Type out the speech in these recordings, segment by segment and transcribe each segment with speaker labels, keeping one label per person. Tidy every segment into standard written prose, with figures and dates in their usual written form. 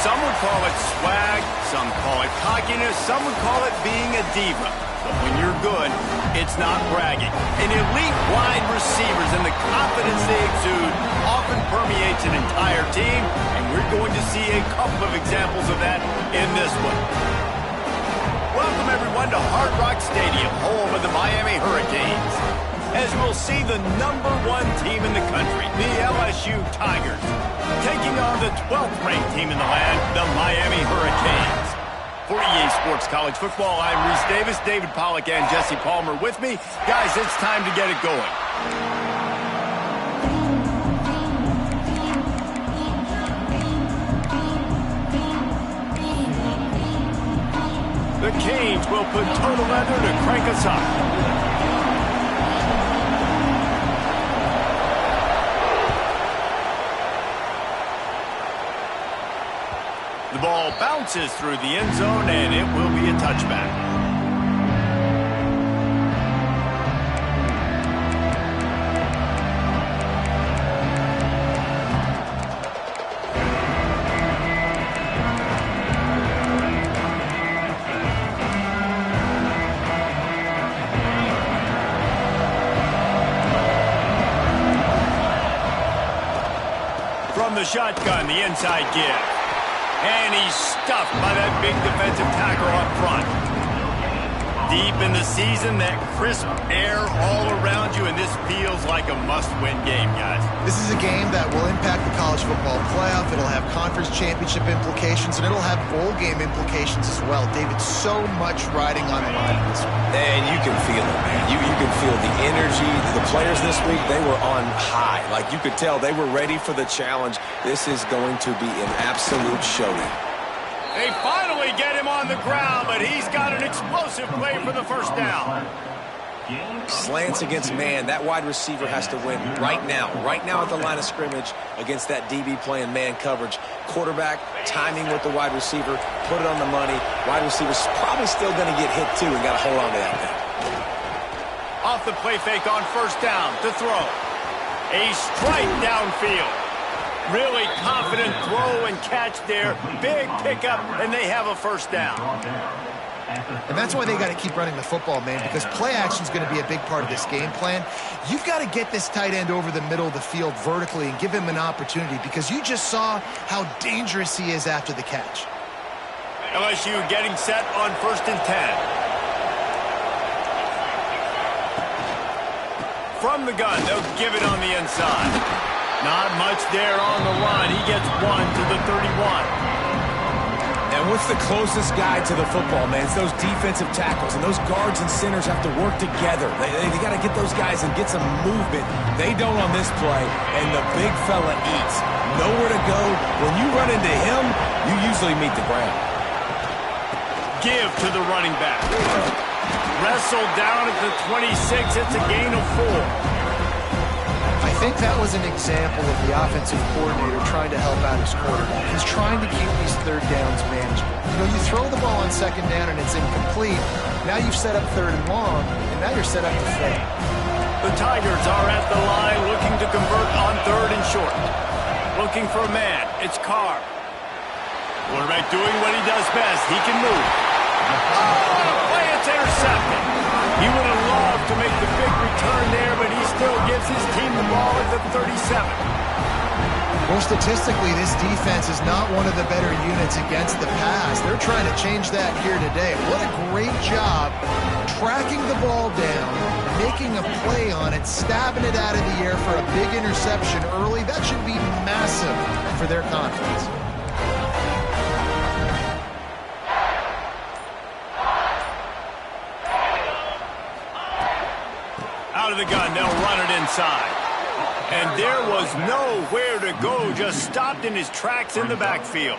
Speaker 1: Some would call it swag, some call it cockiness, some would call it being a diva. But when you're good, it's not bragging. An elite wide receivers and the confidence they exude often permeates an entire team, and we're going to see a couple of examples of that in this one. Welcome, everyone, to Hard Rock Stadium, home of the Miami Hurricanes. As we'll see the #1 team in the country, the LSU Tigers, taking on the 12th-ranked team in the land, the Miami Hurricanes. For EA Sports College Football, I'm Reese Davis, David Pollack, and Jesse Palmer with me. Guys, it's time to get it going. The Canes will put total leather to crank us up. The ball bounces through the end zone, and it will be a touchback. From the shotgun, the inside give. And he's stuffed by that big defensive tackle up front. Deep in the season, that crisp air all around you, and this feels like a must-win game, guys.
Speaker 2: This is a game that will impact the college football playoff. It'll have conference championship implications, and it'll have bowl game implications as well. David, so much riding on the line in this one.
Speaker 3: And you can feel it, man. You can feel the energy. The players this week, they were on high. Like, you could tell they were ready for the challenge. This is going to be an absolute showdown.
Speaker 1: They finally get him on the ground, but he's got an explosive play for the first down.
Speaker 3: Slants against man. That wide receiver has to win right now at the line of scrimmage against that DB playing man coverage. Quarterback, timing with the wide receiver, put it on the money. Wide receiver's probably still going to get hit too and got to hold on to that thing.
Speaker 1: Off the play fake on first down to throw. A strike downfield. Really confident throw and catch there. Big pickup, and they have a first down.
Speaker 2: And that's why they got to keep running the football, man, because play action is going to be a big part of this game plan. You've got to get this tight end over the middle of the field vertically and give him an opportunity, because you just saw how dangerous he is after the catch.
Speaker 1: LSU getting set on 1st and 10. From the gun, they'll give it on the inside. Not much there on the run. He gets one to the 31.
Speaker 3: And what's the closest guy to the football, man? It's those defensive tackles, and those guards and centers have to work together. They got to get those guys and get some movement. They don't on this play, and the big fella eats. Nowhere to go. When you run into him, you usually meet the ground.
Speaker 1: Give to the running back. Wrestled down at the 26. It's a gain of 4.
Speaker 2: I think that was an example of the offensive coordinator trying to help out his quarterback. He's trying to keep these third downs manageable. You know, you throw the ball on second down and it's incomplete. Now you've set up 3rd and long, and now you're set up to fail.
Speaker 1: The Tigers are at the line looking to convert on 3rd and short. Looking for a man. It's Carr. Quarterback doing what he does best. He can move. Oh, play, it's intercepted. He would have loved to make the big return there, but he still gives his team the ball at the 37.
Speaker 2: Well, statistically, this defense is not one of the better units against the pass. They're trying to change that here today. What a great job tracking the ball down, making a play on it, stabbing it out of the air for a big interception early. That should be massive for their confidence.
Speaker 1: Out of the gun, they'll run it inside. And there was nowhere to go, just stopped in his tracks in the backfield.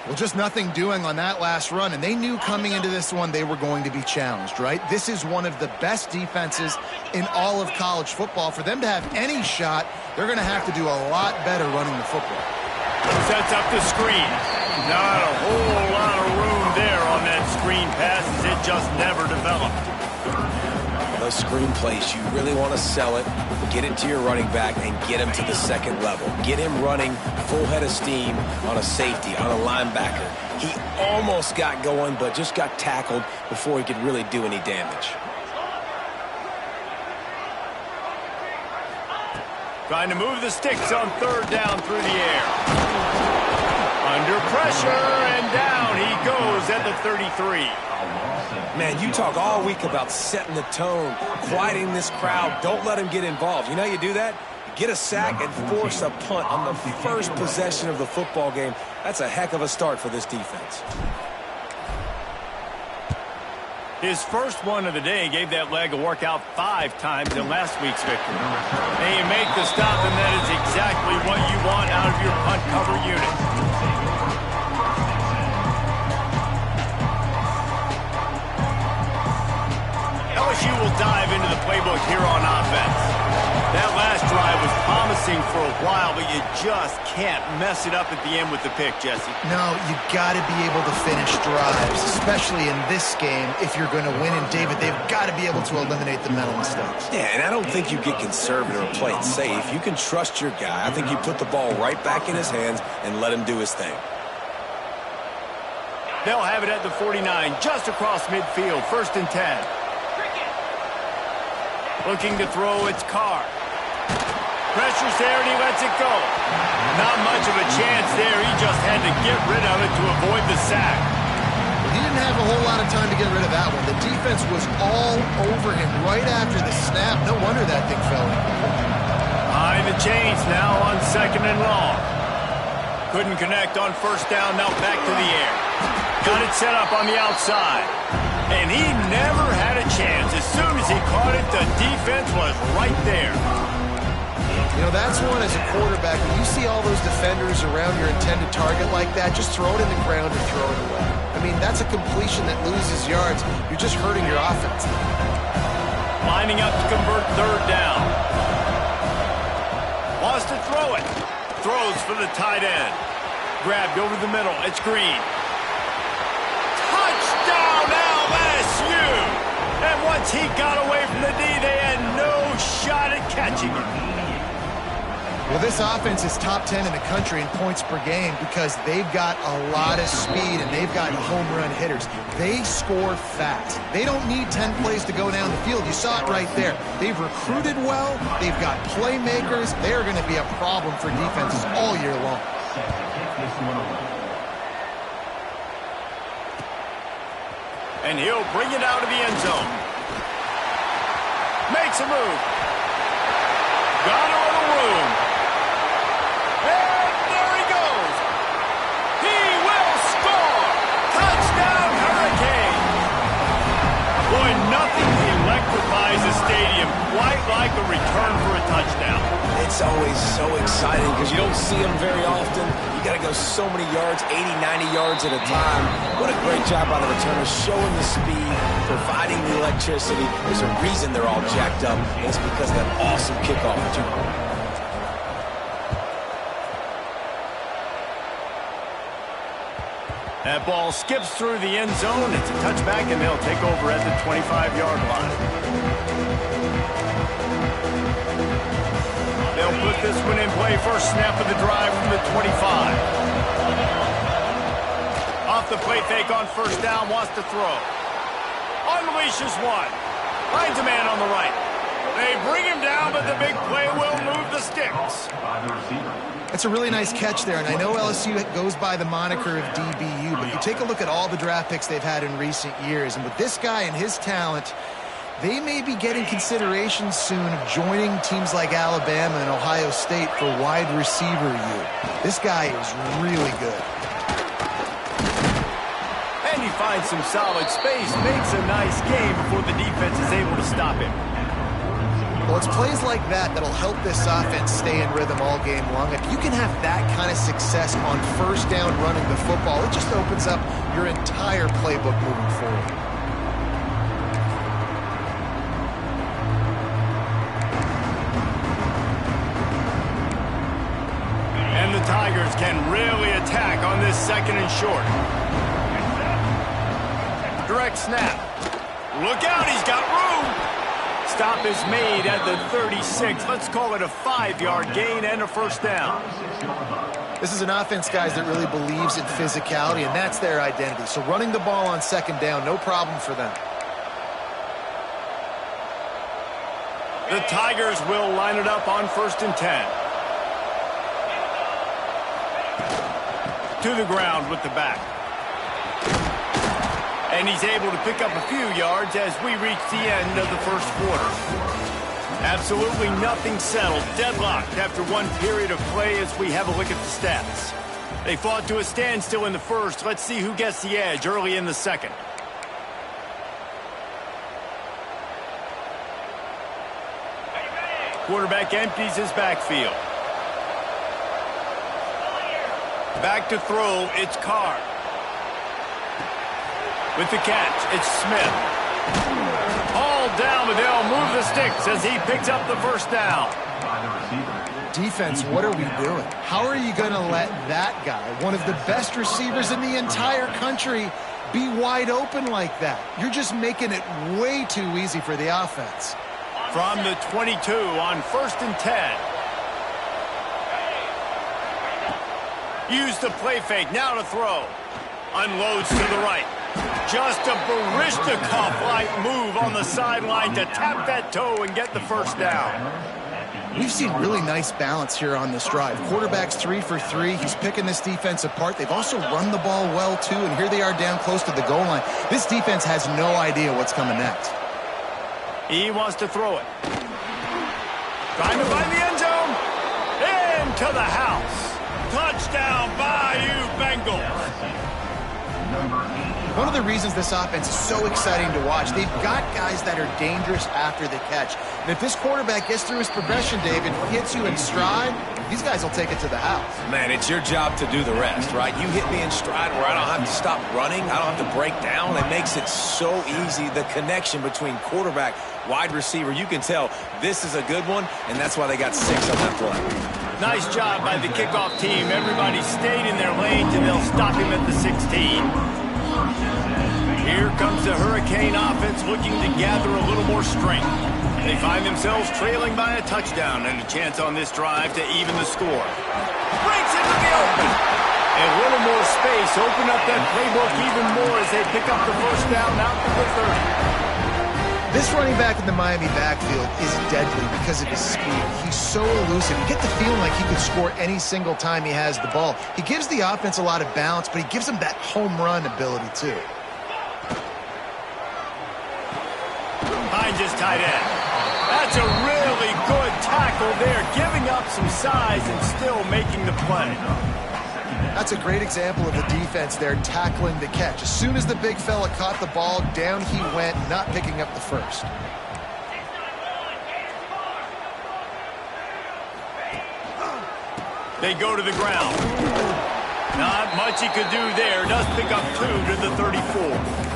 Speaker 2: Well, just nothing doing on that last run, and they knew coming into this one they were going to be challenged, right? This is one of the best defenses in all of college football. For them to have any shot, they're going to have to do a lot better running the football.
Speaker 1: Sets up the screen. Not a whole lot of room there on that screen pass, as it just never developed.
Speaker 3: Those screen plays, you really want to sell it, get it to your running back, and get him to the second level. Get him running full head of steam on a safety, on a linebacker. He almost got going, but just got tackled before he could really do any damage.
Speaker 1: Trying to move the sticks on third down through the air. Under pressure, and down he goes at the 33.
Speaker 3: Man, you talk all week about setting the tone, quieting this crowd. Don't let him get involved. You know how you do that? Get a sack and force a punt on the first possession of the football game. That's a heck of a start for this defense.
Speaker 1: His first one of the day gave that leg a workout 5 times in last week's victory. And you make the stop, and that is exactly what you want out of your punt cover unit. LSU will dive into the playbook here on offense. That last drive was promising for a while, but you just can't mess it up at the end with the pick, Jesse.
Speaker 2: No, you got to be able to finish drives, especially in this game. If you're going to win, and David, they've got to be able to eliminate the mental mistakes.
Speaker 3: Yeah, and I don't think you get conservative or play it safe. You can trust your guy. I think you put the ball right back in his hands and let him do his thing.
Speaker 1: They'll have it at the 49, just across midfield, 1st and 10. Looking to throw, it's Carr. Pressure's there, and he lets it go. Not much of a chance there. He just had to get rid of it to avoid the sack.
Speaker 2: He didn't have a whole lot of time to get rid of that one. The defense was all over him right after the snap. No wonder that thing fell in.
Speaker 1: Behind the chains now on 2nd and long. Couldn't connect on 1st down, now back to the air. Got it set up on the outside. And he never had a chance. As soon as he caught it, the defense was right there.
Speaker 2: You know, that's one as a quarterback. When you see all those defenders around your intended target like that, just throw it in the ground or throw it away. I mean, that's a completion that loses yards. You're just hurting your offense.
Speaker 1: Lining up to convert 3rd down. Wants to throw it. Throws for the tight end. Grabbed over the middle. It's Green. Touchdown LSU! And once he got away from the D, they had no shot at catching it.
Speaker 2: Well, this offense is top 10 in the country in points per game because they've got a lot of speed and they've got home run hitters. They score fast. They don't need 10 plays to go down the field. You saw it right there. They've recruited well. They've got playmakers. They're going to be a problem for defenses all year long.
Speaker 1: And he'll bring it out of the end zone. Makes a move. Got a little room. And there he goes. He will score. Touchdown, Hurricane. Boy, nothing electrifies a stadium quite like a return for a touchdown.
Speaker 3: It's always so exciting because you don't see them very often. You got to go so many yards, 80, 90 yards at a time. What a great job by the returners, showing the speed, providing the electricity. There's a reason they're all jacked up, and it's because of that awesome kickoff return.
Speaker 1: That ball skips through the end zone. It's a touchback, and they'll take over at the 25-yard line. They'll put this one in play. First snap of the drive from the 25. Off the play fake on 1st down, wants to throw. Unleashes one. Finds a man on the right. They bring him down, but the big play will move the sticks.
Speaker 2: That's a really nice catch there, and I know LSU goes by the moniker of DBU, but you take a look at all the draft picks they've had in recent years, and with this guy and his talent, they may be getting consideration soon of joining teams like Alabama and Ohio State for wide receiver U. This guy is really good.
Speaker 1: And he finds some solid space, makes a nice game before the defense is able to stop him.
Speaker 2: Well, it's plays like that that'll help this offense stay in rhythm all game long. If you can have that kind of success on 1st down running the football, it just opens up your entire playbook moving forward.
Speaker 1: And the Tigers can really attack on this 2nd and short. Direct snap. Look out, he's got room. Stop is made at the 36. Let's call it a 5-yard gain and a first down.
Speaker 2: This is an offense, guys, that really believes in physicality, and that's their identity. So running the ball on second down, no problem for them.
Speaker 1: The Tigers will line it up on 1st and 10. To the ground with the back. And he's able to pick up a few yards as we reach the end of the first quarter. Absolutely nothing settled. Deadlocked after one period of play as we have a look at the stats. They fought to a standstill in the first. Let's see who gets the edge early in the second. Quarterback empties his backfield. Back to throw, it's Carr. With the catch, it's Smith. All down, but they'll move the sticks as he picks up the first down.
Speaker 2: Defense, what are we doing? How are you going to let that guy, one of the best receivers in the entire country, be wide open like that? You're just making it way too easy for the offense.
Speaker 1: From the 22 on 1st and 10. Use the play fake, now to throw. Unloads to the right. Just a Barishnikov-like move on the sideline to tap that toe and get the first down.
Speaker 2: We've seen really nice balance here on this drive. Quarterback's 3 for 3. He's picking this defense apart. They've also run the ball well, too, and here they are down close to the goal line. This defense has no idea what's coming next.
Speaker 1: He wants to throw it. Trying to find the end zone. Into the house. Touchdown, Bayou Bengals.
Speaker 2: One of the reasons this offense is so exciting to watch, they've got guys that are dangerous after the catch. And if this quarterback gets through his progression, David, hits you in stride, these guys will take it to the house.
Speaker 3: Man, it's your job to do the rest, right? You hit me in stride where I don't have to stop running. I don't have to break down. It makes it so easy. The connection between quarterback, wide receiver, you can tell this is a good one, and that's why they got 6 on that play.
Speaker 1: Nice job by the kickoff team. Everybody stayed in their lanes, and they'll stop him at the 16. Here comes the Hurricane offense looking to gather a little more strength. They find themselves trailing by a touchdown and a chance on this drive to even the score. Breaks into the open. A little more space. Open up that playbook even more as they pick up the first down out to the 30.
Speaker 2: This running back in the Miami backfield is deadly because of his speed. He's so elusive. You get the feeling like he could score any single time he has the ball. He gives the offense a lot of balance, but he gives them that home run ability too.
Speaker 1: Hines is tight end. That's a really good tackle there, giving up some size and still making the play.
Speaker 2: That's a great example of the defense there tackling the catch. As soon as the big fella caught the ball, down he went, not picking up the first.
Speaker 1: They go to the ground. Not much he could do there. Does pick up 2 to the 34.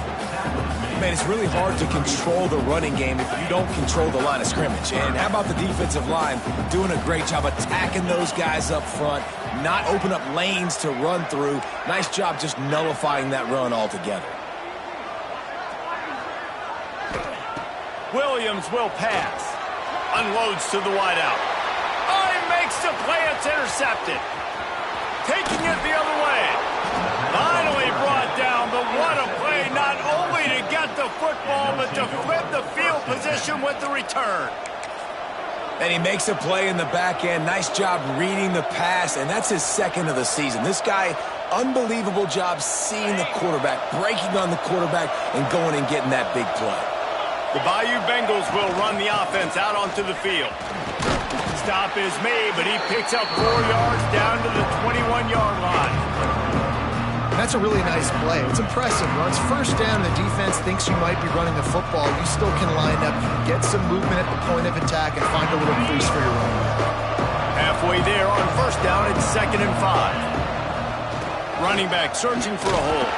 Speaker 3: Man, it's really hard to control the running game if you don't control the line of scrimmage. And how about the defensive line doing a great job attacking those guys up front, not open up lanes to run through. Nice job just nullifying that run altogether.
Speaker 1: Williams will pass. Unloads to the wideout. Oh, he makes the play. It's intercepted. Taking it the other way. Finally brought down, but what a play, not only to get the football, but to flip the field position with the return.
Speaker 3: And he makes a play in the back end. Nice job reading the pass, and that's his 2nd of the season. This guy, unbelievable job seeing the quarterback, breaking on the quarterback, and going and getting that big play.
Speaker 1: The Bayou Bengals will run the offense out onto the field. Stop is made, but he picks up 4 yards down to the 21-yard line.
Speaker 2: That's a really nice play. It's impressive. Once first down, the defense thinks you might be running the football. You still can line up, get some movement at the point of attack, and find a little crease for your running back.
Speaker 1: Halfway there on first down, it's 2nd and 5. Running back searching for a hole.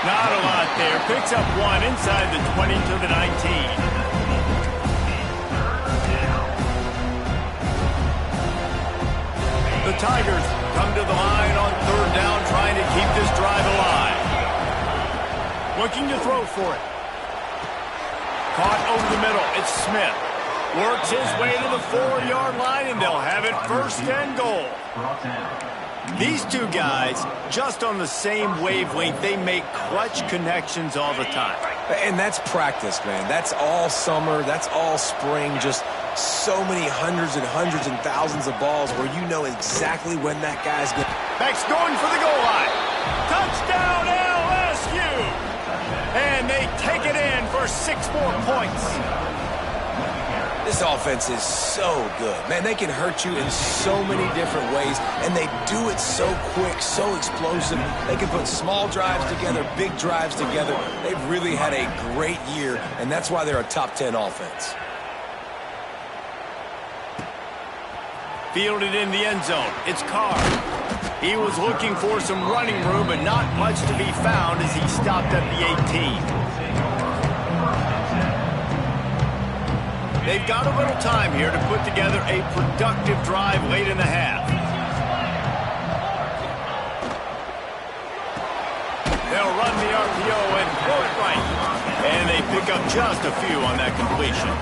Speaker 1: Not a lot there. Picks up 1 inside the 20 to the 19. The Tigers come to the line on 3rd down, trying to keep this drive alive. Looking to throw for it. Caught over the middle. It's Smith. Works his way to the 4-yard line, and they'll have it first and goal. These two guys, just on the same wavelength, they make clutch connections all the time.
Speaker 3: And that's practice, man. That's all summer. That's all spring. Just so many hundreds and thousands of balls where you know exactly when that guy's going.
Speaker 1: Beck's going for the goal line. Touchdown, LSU! And they take it in for 6 more points.
Speaker 3: This offense is so good. Man, they can hurt you in so many different ways, and they do it so quick, so explosive. They can put small drives together, big drives together. They've really had a great year, and that's why they're a top 10 offense.
Speaker 1: Fielded in the end zone. It's Carr. He was looking for some running room, but not much to be found as he stopped at the 18. They've got a little time here to put together a productive drive late in the half. They'll run the RPO and throw it right. And they pick up just a few on that completion.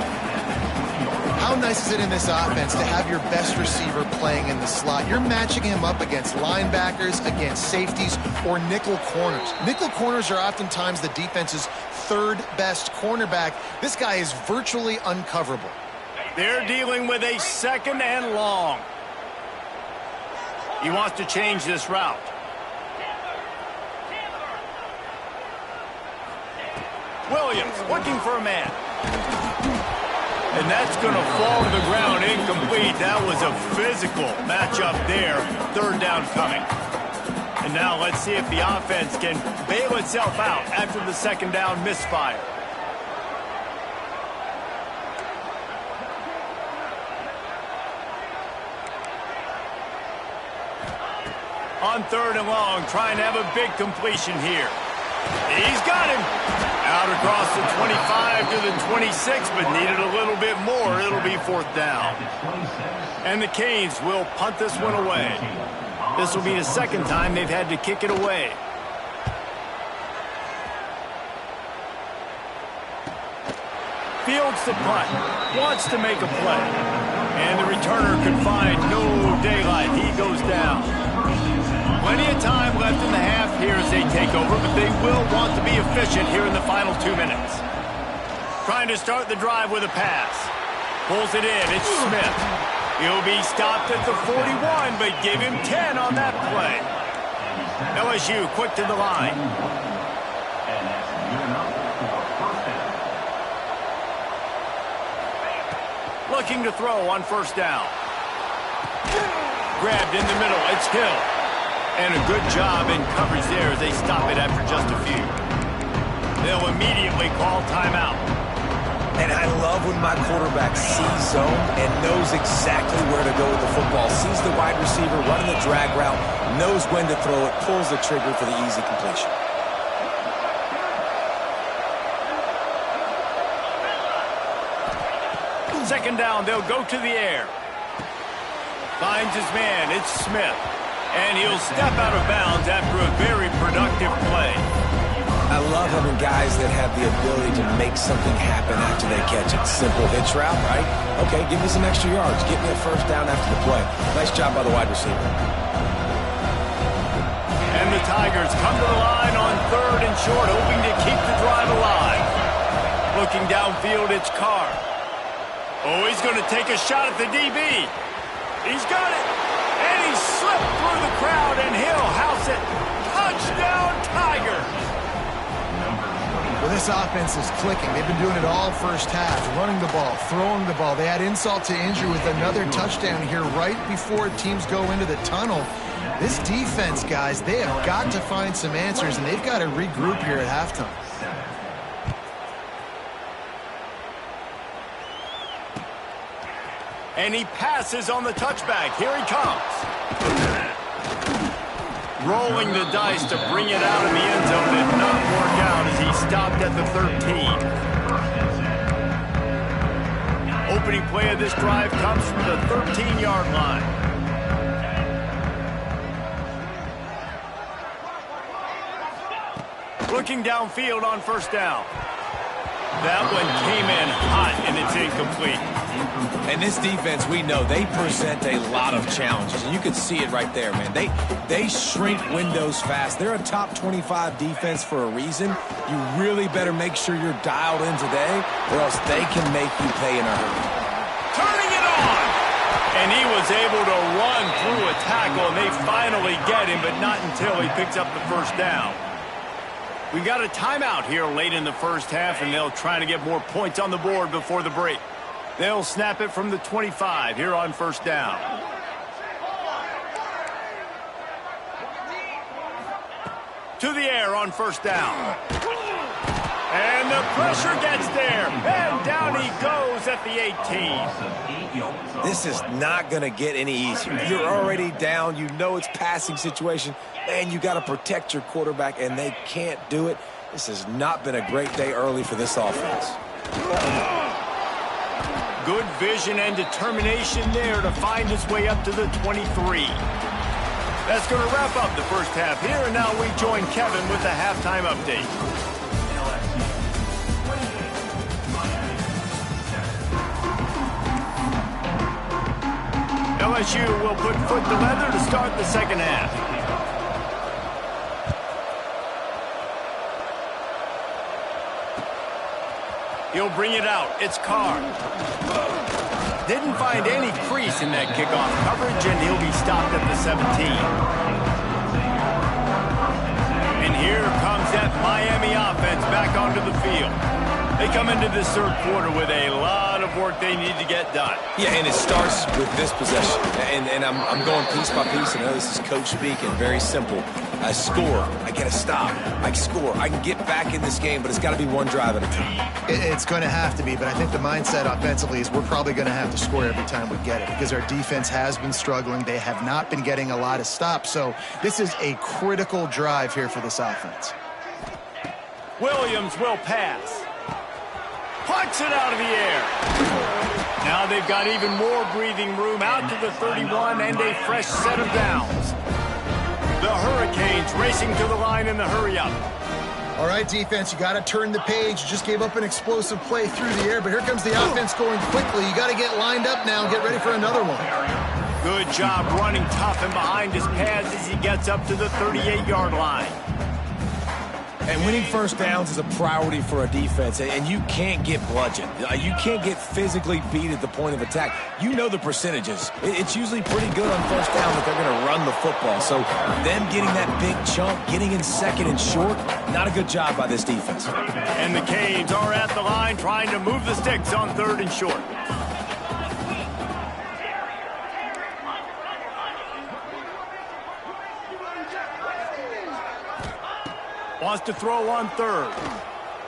Speaker 2: How nice is it in this offense to have your best receiver playing in the slot? You're matching him up against linebackers, against safeties, or nickel corners. Nickel corners are oftentimes the defense's third best cornerback. This guy is virtually uncoverable.
Speaker 1: They're dealing with a second and long. He wants to change this route. Williams looking for a man. And that's going to fall to the ground incomplete. That was a physical matchup there. Third down coming. And now let's see if the offense can bail itself out after the second down misfire. On third and long, trying to have a big completion here. He's got him. Out across the 25 to the 26, but needed a little bit more. It'll be fourth down. And the Canes will punt this one away. This will be the second time they've had to kick it away. Fields the punt. Wants to make a play. And the returner can find no daylight. He goes down. Plenty of time left in the half here as they take over, but they will want to be efficient here in the final 2 minutes. Trying to start the drive with a pass. Pulls it in. It's Smith. He'll be stopped at the 41, but give him 10 on that play. LSU quick to the line. Looking to throw on first down. Grabbed in the middle. It's Hill. And a good job in coverage there as they stop it after just a few. They'll immediately call timeout.
Speaker 3: And I love when my quarterback sees zone and knows exactly where to go with the football. Sees the wide receiver running the drag route, knows when to throw it, pulls the trigger for the easy completion.
Speaker 1: Second down, they'll go to the air. Finds his man, it's Smith. And he'll step out of bounds after a very productive play.
Speaker 3: I love having guys that have the ability to make something happen after they catch it. Simple hitch route, right? Okay, give me some extra yards. Get me a first down after the play. Nice job by the wide receiver.
Speaker 1: And the Tigers come to the line on third and short, hoping to keep the drive alive. Looking downfield, it's Carr. Oh, he's going to take a shot at the DB. He's got it. And he slipped through the crowd, and he'll house it. Touchdown, Tigers.
Speaker 2: Well, this offense is clicking. They've been doing it all first half, running the ball, throwing the ball. They had insult to injury with another touchdown here right before teams go into the tunnel. This defense, guys, they have got to find some answers, and they've got to regroup here at halftime.
Speaker 1: And he passes on the touchback. Here he comes. Rolling the dice to bring it out in the end zone did not work out as he stopped at the 13. Opening play of this drive comes from the 13-yard line. Looking downfield on first down. That one came It's incomplete.
Speaker 3: And this defense, we know, they present a lot of challenges. And you can see it right there, man. They shrink windows fast. They're a top 25 defense for a reason. You really better make sure you're dialed in today, or else they can make you pay in a hurry.
Speaker 1: Turning it on! And he was able to run through a tackle, and they finally get him, but not until he picks up the first down. We got a timeout here late in the first half, and they'll try to get more points on the board before the break. They'll snap it from the 25 here on first down. To the air on first down. And the pressure gets there. And down he goes at the 18.
Speaker 3: This is not going to get any easier. You're already down. You know it's passing situation. And you got to protect your quarterback, and they can't do it. This has not been a great day early for this offense.
Speaker 1: Good vision and determination there to find his way up to the 23. That's going to wrap up the first half here, and now we join Kevin with the halftime update. LSU will put foot to leather to start the second half. He'll bring it out. It's Carr. Didn't find any crease in that kickoff coverage, and he'll be stopped at the 17. And here comes that Miami offense back onto the field. They come into this third quarter with a lot of work they need to get done.
Speaker 3: Yeah, and it starts with this possession. And I'm going piece by piece. I know this is coach speaking. Very simple. I score. I get a stop. I score. I can get back in this game, but it's got to be one drive at a time.
Speaker 2: It's going to have to be, but I think the mindset offensively is we're probably going to have to score every time we get it because our defense has been struggling. They have not been getting a lot of stops, so this is a critical drive here for this offense.
Speaker 1: Williams will pass. Punts it out of the air. Now they've got even more breathing room out to the 31 and a fresh set of downs. The Hurricanes racing to the line in the hurry-up.
Speaker 2: All right, defense, you got to turn the page. You just gave up an explosive play through the air, but here comes the offense going quickly. You got to get lined up now and get ready for another one.
Speaker 1: Good job running tough and behind his pads as he gets up to the 38-yard line.
Speaker 3: And winning first downs is a priority for a defense, and you can't get bludgeoned. You can't get physically beat at the point of attack. You know the percentages. It's usually pretty good on first down that they're going to run the football. So them getting that big chunk, getting in second and short, not a good job by this defense.
Speaker 1: And the Canes are at the line trying to move the sticks on third and short. Wants to throw on third.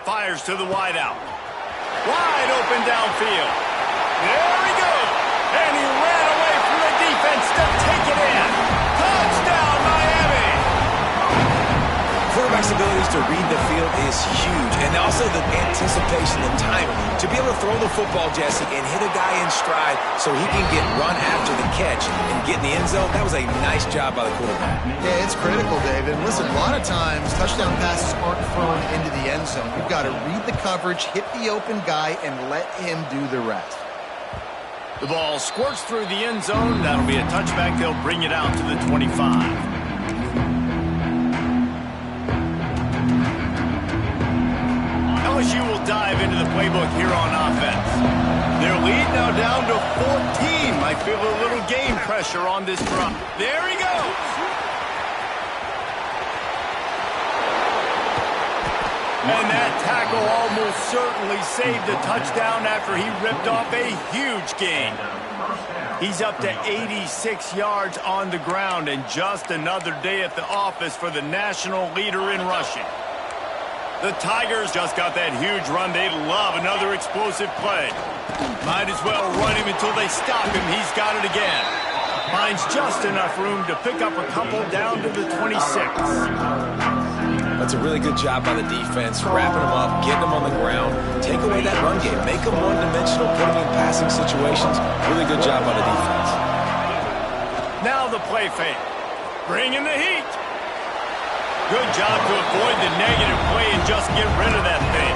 Speaker 1: Fires to the wideout. Wide open downfield. There he goes. And he ran away from the defense to take it in. Touchdown, Miami.
Speaker 3: Quarterback's abilities to read the field is huge. And also the anticipation, the timing. To be able to throw the football, Jesse, and hit a guy in stride so he can get run after the catch and get in the end zone, that was a nice job by the quarterback.
Speaker 2: Yeah, it's critical, David. And listen, a lot of times touchdown passes aren't thrown into the end zone. You've got to read the coverage, hit the open guy, and let him do the rest.
Speaker 1: The ball squirts through the end zone. That'll be a touchback. They'll bring it out to the 25. LSU will dive into the playbook here on offense. Their lead now down to 14. Might feel a little game pressure on this drop. There he goes. And that tackle almost certainly saved the touchdown after he ripped off a huge gain. He's up to 86 yards on the ground, and just another day at the office for the national leader in rushing. The Tigers just got that huge run. They love another explosive play. Might as well run him until they stop him. He's got it again. Finds just enough room to pick up a couple down to the 26.
Speaker 3: That's a really good job by the defense, wrapping them up, getting them on the ground, take away that run game, make them one-dimensional, put them in passing situations. Really good job by the defense.
Speaker 1: Now the play fake. Bring in the heat. Good job to avoid the negative play and just get rid of that thing.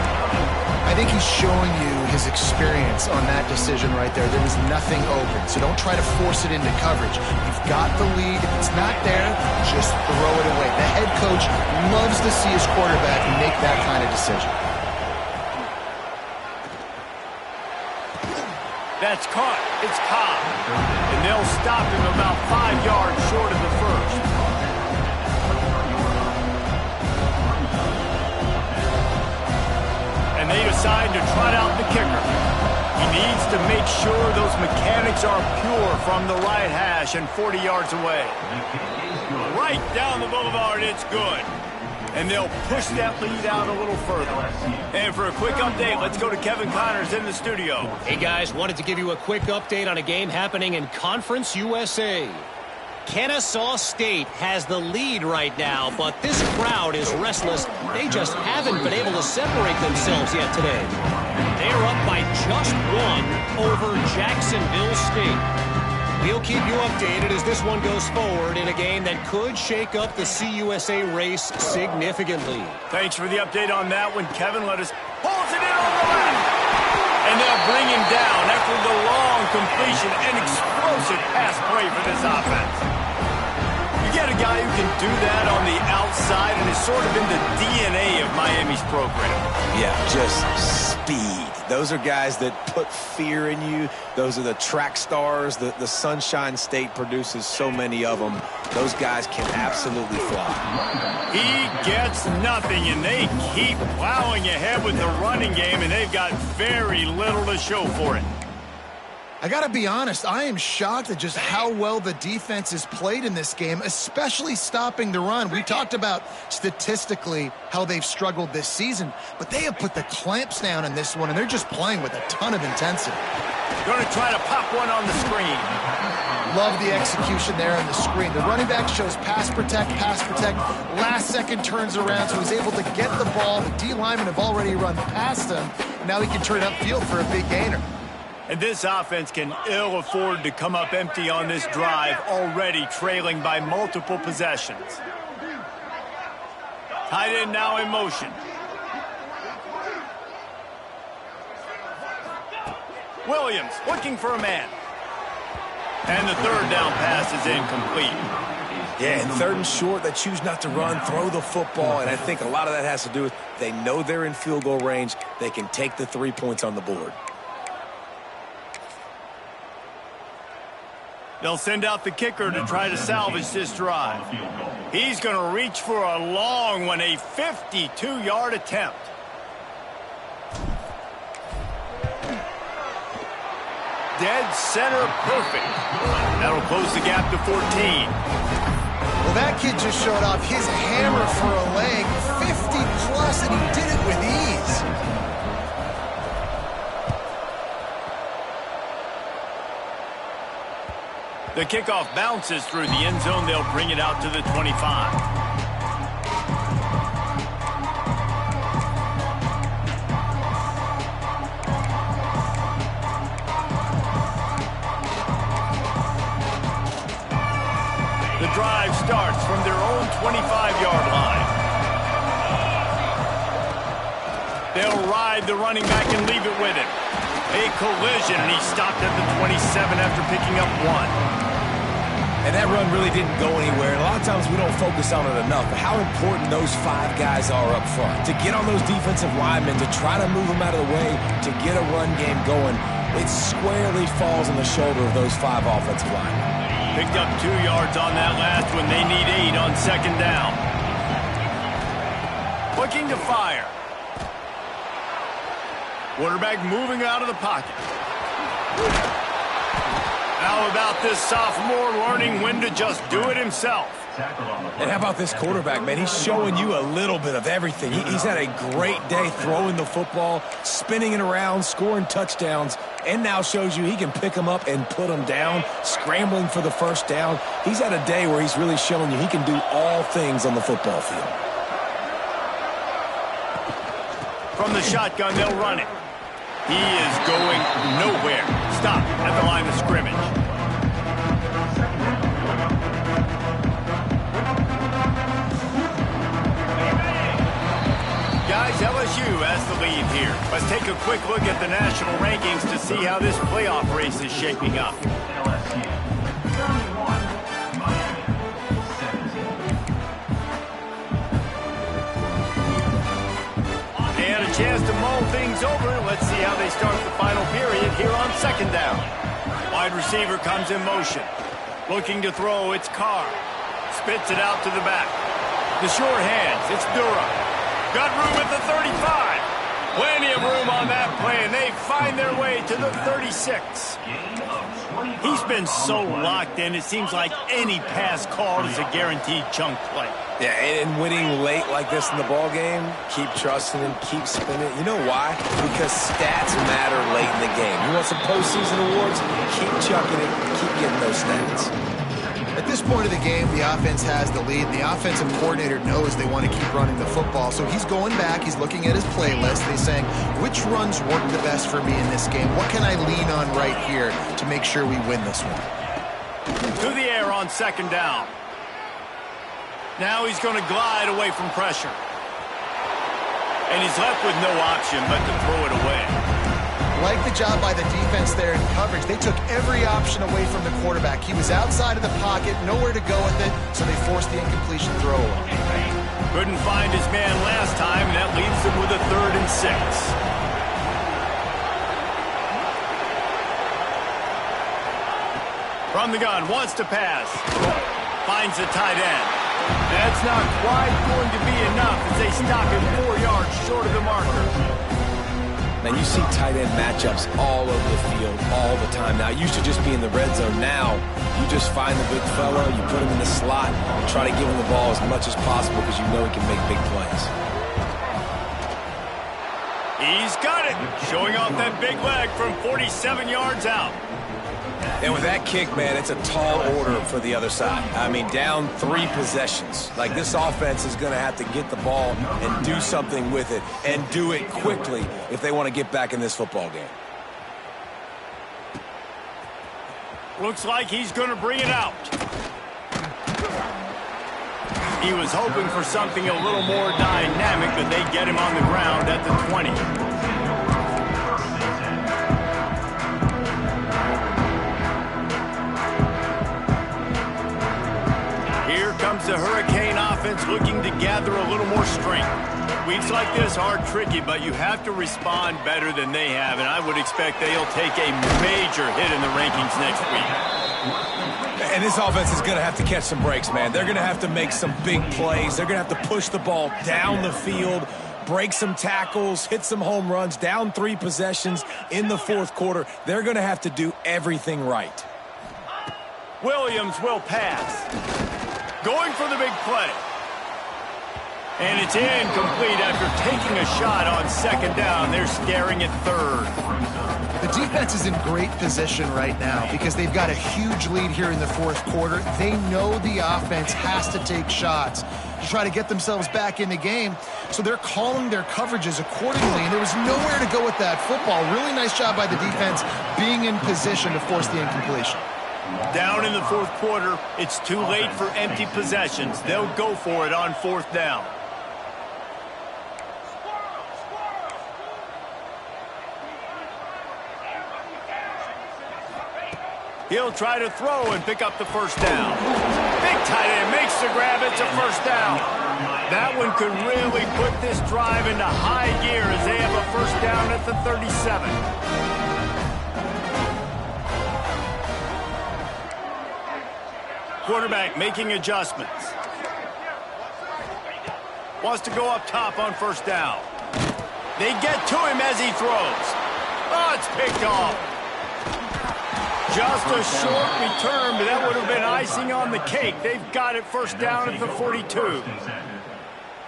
Speaker 2: I I think he's showing you his experience on that decision right there. There was nothing open, so don't try to force it into coverage. You've got the lead. If it's not there, just throw it away. The head coach loves to see his quarterback make that kind of decision.
Speaker 1: That's caught. It's Cobb. And they'll stop him about 5 yards short of the first. And they decide to trot out the kicker. He needs to make sure those mechanics are pure from the right hash and 40 yards away. Right down the boulevard, it's good. And they'll push that lead out a little further. And for a quick update, let's go to Kevin Connors in the studio.
Speaker 4: Hey guys, wanted to give you a quick update on a game happening in Conference USA. Kennesaw State has the lead right now, but this crowd is restless. They just haven't been able to separate themselves yet today. They're up by just one over Jacksonville State. We'll keep you updated as this one goes forward in a game that could shake up the CUSA race significantly.
Speaker 1: Thanks for the update on that one, Kevin. Let us pulls it in on the left. And they'll bring him down after the long completion and explosive pass play for this offense. You get a guy who can do that on the outside and is sort of in the DNA of Miami's program.
Speaker 3: Yeah, just speed. Those are guys that put fear in you. Those are the track stars. The Sunshine State produces so many of them. Those guys can absolutely fly.
Speaker 1: He gets nothing, and they keep plowing ahead with the running game, and they've got very little to show for it.
Speaker 2: I got to be honest, I am shocked at just how well the defense has played in this game, especially stopping the run. We talked about statistically how they've struggled this season, but they have put the clamps down in this one, and they're just playing with a ton of intensity.
Speaker 1: Going to try to pop one on the screen.
Speaker 2: Love the execution there on the screen. The running back shows pass protect, last second turns around, so he's able to get the ball. The D linemen have already run past him. Now he can turn upfield for a big gainer.
Speaker 1: And this offense can ill afford to come up empty on this drive, already trailing by multiple possessions. Tight end now in motion. Williams looking for a man. And the third down pass is incomplete.
Speaker 3: Yeah, and third and short, they choose not to run, throw the football, and I think a lot of that has to do with they know they're in field goal range. They can take the 3 points on the board.
Speaker 1: They'll send out the kicker to try to salvage this drive. He's going to reach for a long one, a 52-yard attempt. Dead center perfect. That'll close the gap to 14.
Speaker 2: Well, that kid just showed off his hammer for a leg, 50-plus, and he did it with ease.
Speaker 1: The kickoff bounces through the end zone. They'll bring it out to the 25. The drive starts from their own 25-yard line. They'll ride the running back and leave it with him. A collision, and he stopped at the 27 after picking up one.
Speaker 3: And that run really didn't go anywhere. And a lot of times we don't focus on it enough, but how important those 5 guys are up front. To get on those defensive linemen, to try to move them out of the way, to get a run game going, it squarely falls on the shoulder of those 5 offensive linemen.
Speaker 1: Picked up 2 yards on that last one. They need 8 on second down. Looking to fire. Quarterback moving out of the pocket. How about this sophomore learning when to just do it himself?
Speaker 3: And how about this quarterback, man? He's showing you a little bit of everything. He's had a great day throwing the football, spinning it around, scoring touchdowns, and now shows you he can pick them up and put them down, scrambling for the first down. He's had a day where he's really showing you he can do all things on the football field.
Speaker 1: From the shotgun, they'll run it. He is going nowhere. Stop at the line of scrimmage. Guys, LSU has the lead here. Let's take a quick look at the national rankings to see how this playoff race is shaping up. And a chance to mull things over. Let's see how they start the final period here on second down. Wide receiver comes in motion. Looking to throw, it's Carr. Spits it out to the back. The short hands, it's Durham. Got room at the 35. Plenty of room on that play, and they find their way to the 36. He's been so locked in, it seems like any pass called is a guaranteed chunk play.
Speaker 3: Yeah, and winning late like this in the ball game, keep trusting him, keep spinning. You know why? Because stats matter late in the game. You want some postseason awards? Keep chucking it, keep getting those stats.
Speaker 2: At this point of the game, the offense has the lead. The offensive coordinator knows they want to keep running the football. So he's going back. He's looking at his playlist. He's saying, which runs work the best for me in this game? What can I lean on right here to make sure we win this one?
Speaker 1: To the air on second down. Now he's going to glide away from pressure. And he's left with no option but to throw it away.
Speaker 2: Like the job by the defense there in coverage. They took every option away from the quarterback. He was outside of the pocket, nowhere to go with it, so they forced the incompletion throw away.
Speaker 1: Couldn't find his man last time, and that leaves them with a 3rd and 6. From the gun, wants to pass. Finds the tight end. That's not quite going to be enough as they stop him 4 yards short of the marker.
Speaker 3: Now, you see tight end matchups all over the field all the time. Now, it used to just be in the red zone. Now, you just find the big fella, you put him in the slot, and try to give him the ball as much as possible because you know he can make big plays.
Speaker 1: He's got it, showing off that big leg from 47 yards out.
Speaker 3: And with that kick, man, it's a tall order for the other side. I mean, down 3 possessions. Like, this offense is going to have to get the ball and do something with it, and do it quickly if they want to get back in this football game.
Speaker 1: Looks like he's going to bring it out. He was hoping for something a little more dynamic, but they get him on the ground at the 20. Here comes the Hurricane offense looking to gather a little more strength. Weeks like this are tricky, but you have to respond better than they have, and I would expect they'll take a major hit in the rankings next week.
Speaker 3: And this offense is going to have to catch some breaks, man. They're going to have to make some big plays. They're going to have to push the ball down the field, break some tackles, hit some home runs, down 3 possessions in the 4th quarter. They're going to have to do everything right.
Speaker 1: Williams will pass. Going for the big play. And it's incomplete after taking a shot on second down. They're staring at 3rd.
Speaker 2: The defense is in great position right now because they've got a huge lead here in the 4th quarter. They know the offense has to take shots to try to get themselves back in the game. So they're calling their coverages accordingly, and there was nowhere to go with that football. Really nice job by the defense being in position to force the incompletion.
Speaker 1: Down in the 4th quarter, it's too late for empty possessions. They'll go for it on 4th down. He'll try to throw and pick up the 1st down. Big tight end makes the grab. It's a 1st down. That one could really put this drive into high gear as they have a 1st down at the 37. Quarterback making adjustments. Wants to go up top on 1st down. They get to him as he throws. Oh, it's picked off. Just a short return, but that would have been icing on the cake. They've got it 1st down at the 42.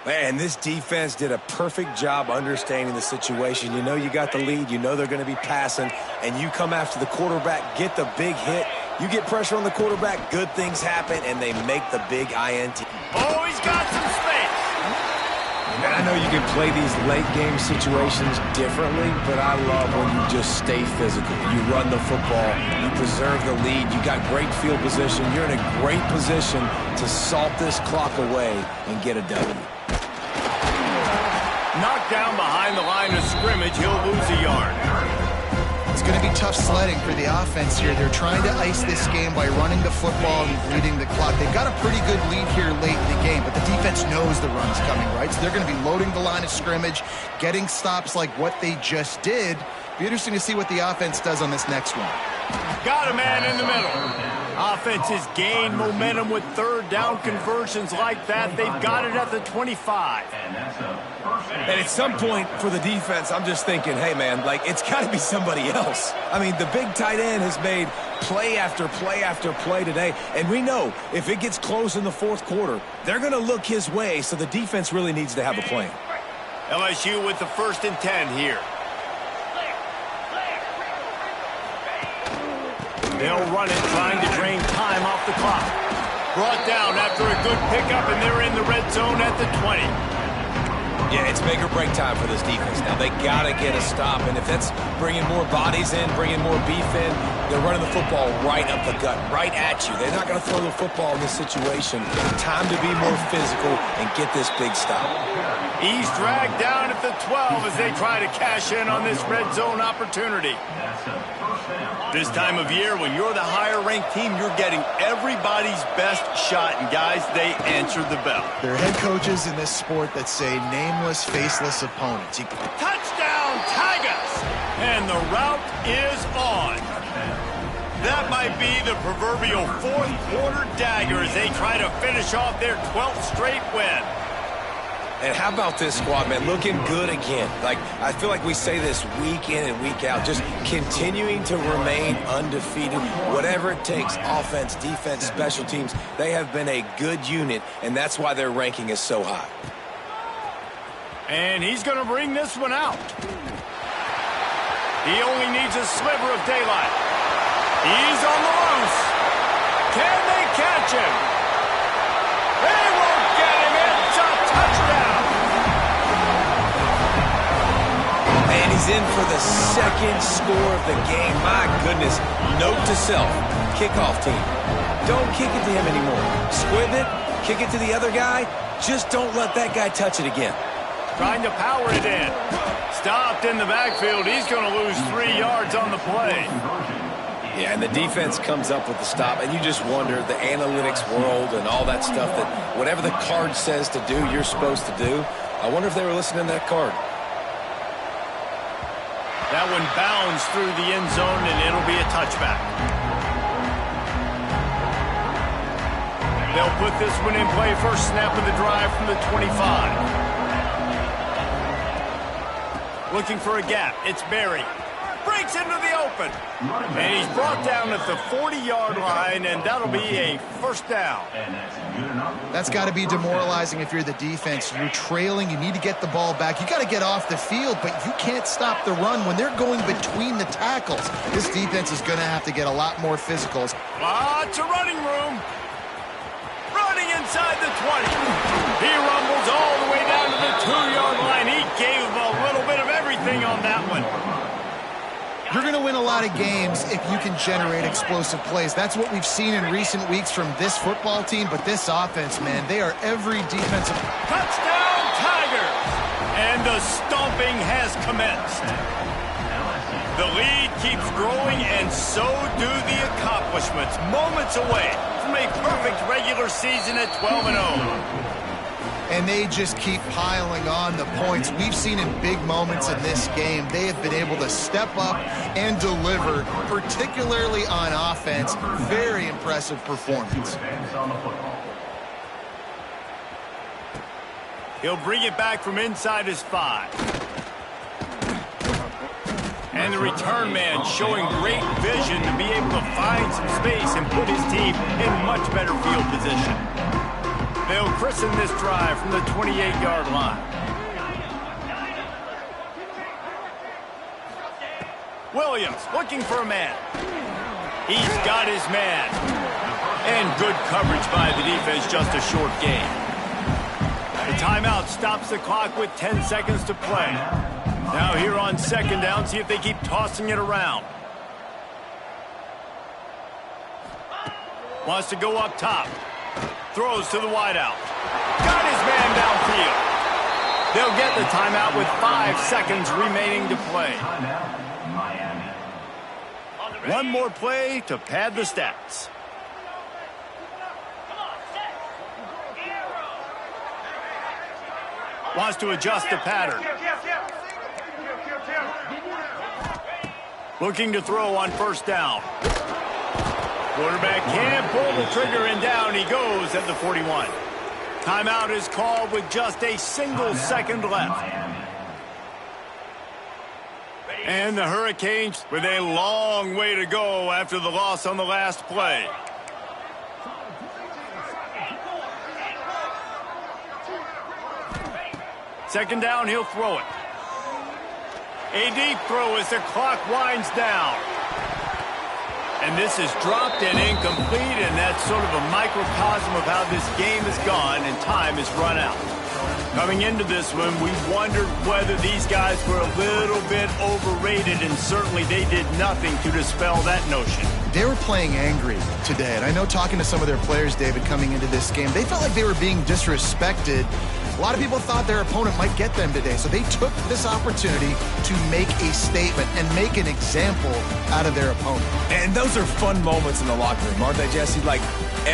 Speaker 3: Man, this defense did a perfect job understanding the situation. You know you got the lead. You know they're going to be passing, and you come after the quarterback, get the big hit. You get pressure on the quarterback, good things happen, and they make the big INT.
Speaker 1: Oh, he's got some space.
Speaker 3: And I know you can play these late-game situations differently, but I love when you just stay physical. You run the football. You preserve the lead. You got great field position. You're in a great position to salt this clock away and get a W.
Speaker 1: Knocked down behind the line of scrimmage, he'll lose a yard.
Speaker 2: It's going to be tough sledding for the offense here. They're trying to ice this game by running the football and bleeding the clock. They've got a pretty good lead here late in the game, but the defense knows the run's coming, right? So they're going to be loading the line of scrimmage, getting stops like what they just did. Be interesting to see what the offense does on this next one.
Speaker 1: Got a man in the middle. Offense has gained momentum with third down conversions like that. They've got it at the 25.
Speaker 3: And at some point for the defense, I'm just thinking, hey, man, like, it's got to be somebody else. I mean, the big tight end has made play after play after play today. And we know if it gets close in the fourth quarter, they're going to look his way, so the defense really needs to have a plan.
Speaker 1: LSU with the 1st and 10 here. They'll run it, trying to drain time off the clock. Brought down after a good pickup, and they're in the red zone at the 20.
Speaker 3: Yeah, it's make or break time for this defense. Now, they got to get a stop, and if that's bringing more bodies in, bringing more beef in, they're running the football right up the gut, right at you. They're not going to throw the football in this situation. Time to be more physical and get this big stop.
Speaker 1: He's dragged down at the 12 as they try to cash in on this red zone opportunity. This time of year, when you're the higher-ranked team, you're getting everybody's best shot. And, guys, they answered the bell.
Speaker 2: There are head coaches in this sport that say nameless, faceless opponents.
Speaker 1: Touchdown, Tigers! And the route is on. That might be the proverbial fourth-quarter dagger as they try to finish off their 12th straight win.
Speaker 3: And how about this squad, man? Looking good again. Like, I feel like we say this week in and week out, just continuing to remain undefeated. Whatever it takes, offense, defense, special teams, they have been a good unit, and that's why their ranking is so high.
Speaker 1: And he's going to bring this one out. He only needs a sliver of daylight. He's on the loose. Can they catch him? They won't get him. It's a touchdown.
Speaker 3: And he's in for the second score of the game. My goodness. Note to self, kickoff team. Don't kick it to him anymore. Squib it, kick it to the other guy. Just don't let that guy touch it again.
Speaker 1: Trying to power it in. Stopped in the backfield. He's going to lose 3 yards on the play.
Speaker 3: Yeah, and the defense comes up with the stop, and you just wonder, the analytics world and all that stuff, that whatever the card says to do, you're supposed to do. I wonder if they were listening to that card.
Speaker 1: That one bounds through the end zone, and it'll be a touchback. They'll put this one in play. First snap of the drive from the 25. Looking for a gap. It's Berry. Breaks into the open. And he's brought down at the 40-yard line, and that'll be a first down.
Speaker 2: That's got to be demoralizing if you're the defense. You're trailing. You need to get the ball back. You got to get off the field, but you can't stop the run when they're going between the tackles. This defense is going to have to get a lot more physicals.
Speaker 1: Lots of running room. Running inside the 20. He rumbles all the way down to the 2-yard line. He gave a little bit of everything on that one.
Speaker 2: You're going to win a lot of games if you can generate explosive plays. That's what we've seen in recent weeks from this football team, but this offense, man, they are every defensive...
Speaker 1: Touchdown, Tigers! And the stomping has commenced. The lead keeps growing, and so do the accomplishments. Moments away from a perfect regular season at 12-0.
Speaker 2: And they just keep piling on the points. We've seen in big moments in this game, they have been able to step up and deliver, particularly on offense. Very impressive performance.
Speaker 1: He'll bring it back from inside his 5. And the return man showing great vision to be able to find some space and put his team in much better field position. They'll christen this drive from the 28-yard line. Williams looking for a man. He's got his man. And good coverage by the defense, just a short gain. The timeout stops the clock with 10 seconds to play. Now here on second down, see if they keep tossing it around. Wants to go up top. Throws to the wideout. Got his man downfield. They'll get the timeout with 5 seconds remaining to play. One more play to pad the stats. Wants to adjust the pattern. Looking to throw on first down. Quarterback can't pull the trigger, and down he goes at the 41. Timeout is called with just a single second left. And the Hurricanes with a long way to go after the loss on the last play. Second down, he'll throw it. A deep throw as the clock winds down. And this is dropped and incomplete, and that's sort of a microcosm of how this game has gone, and time has run out. Coming into this one, we wondered whether these guys were a little bit overrated, and certainly they did nothing to dispel that notion.
Speaker 2: They were playing angry today, and I know talking to some of their players, David, coming into this game, they felt like they were being disrespected. A lot of people thought their opponent might get them today, so they took this opportunity to make a statement and make an example out of their opponent.
Speaker 3: And those are fun moments in the locker room, aren't they, Jesse? Like,